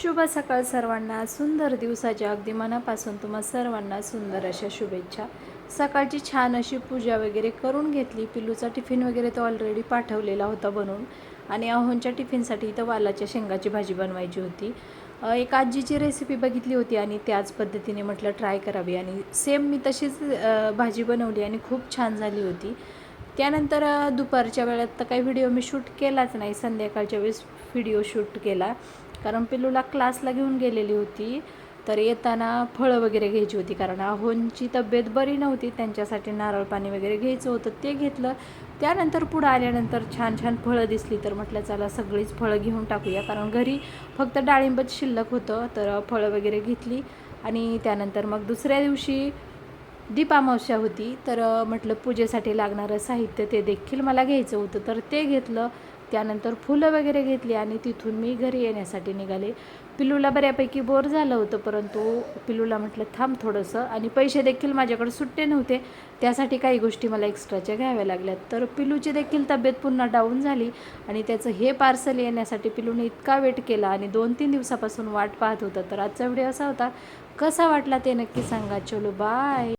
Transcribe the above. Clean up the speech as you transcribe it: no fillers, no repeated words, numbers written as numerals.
शुभ सकाळ सर्वांना. सुंदर दिवसाच्या अगदी मनापासून तुम्हा सर्वांना सुंदर अशा शुभेच्छा. सकाळची छान अशी पूजा वगैरे करून घेतली. पिल्लूचा टिफिन वगैरे तो ऑलरेडी पाठवलेला होता बनवून, आणि अहोंच्या टिफिनसाठी इथं वालाच्या शेंगाची भाजी बनवायची होती. एक आजीची रेसिपी बघितली होती आणि त्याच पद्धतीने म्हटलं ट्राय करावी, आणि सेम मी तशीच भाजी बनवली आणि खूप छान झाली होती. त्यानंतर दुपारच्या वेळात तर काही व्हिडिओ मी शूट केलाच नाही. संध्याकाळच्या वेळेस व्हिडिओ शूट केला, कारण पिल्लूला क्लासला घेऊन गेलेली होती. तर येताना फळं वगैरे घ्यायची होती, कारण अहोंची तब्येत बरी नव्हती. त्यांच्यासाठी नारळ पाणी वगैरे घ्यायचं होतं, ते घेतलं. त्यानंतर पुढं आल्यानंतर छान छान फळं दिसली, तर म्हटलं चला सगळीच फळं घेऊन टाकूया, कारण घरी फक्त डाळिंबच शिल्लक होतं. तर फळं वगैरे घेतली, आणि त्यानंतर मग दुसऱ्या दिवशी दीपामावस्या होती. तर म्हटलं पूजेसाठी लागणारं साहित्य ते देखील मला घ्यायचं होतं, तर ते घेतलं. त्यानंतर फुलं वगैरे घेतली आणि तिथून मी घरी येण्यासाठी निघाले. पिल्लूला बऱ्यापैकी बोर झालं होतं, परंतु पिल्लूला म्हटलं थांब थोडंसं, आणि पैसे देखील माझ्याकडे सुट्टे नव्हते. त्यासाठी काही गोष्टी मला एक्स्ट्राच्या घ्याव्या लागल्यात. तर पिल्लूची देखील तब्येत पुन्हा डाऊन झाली, आणि त्याचं हे पार्सल येण्यासाठी पिल्लूने इतका वेट केला आणि 2-3 दिवसापासून वाट पाहत होता. तर आजचा व्हिडिओ असा होता. कसा वाटला ते नक्की सांगा. चलो बाय.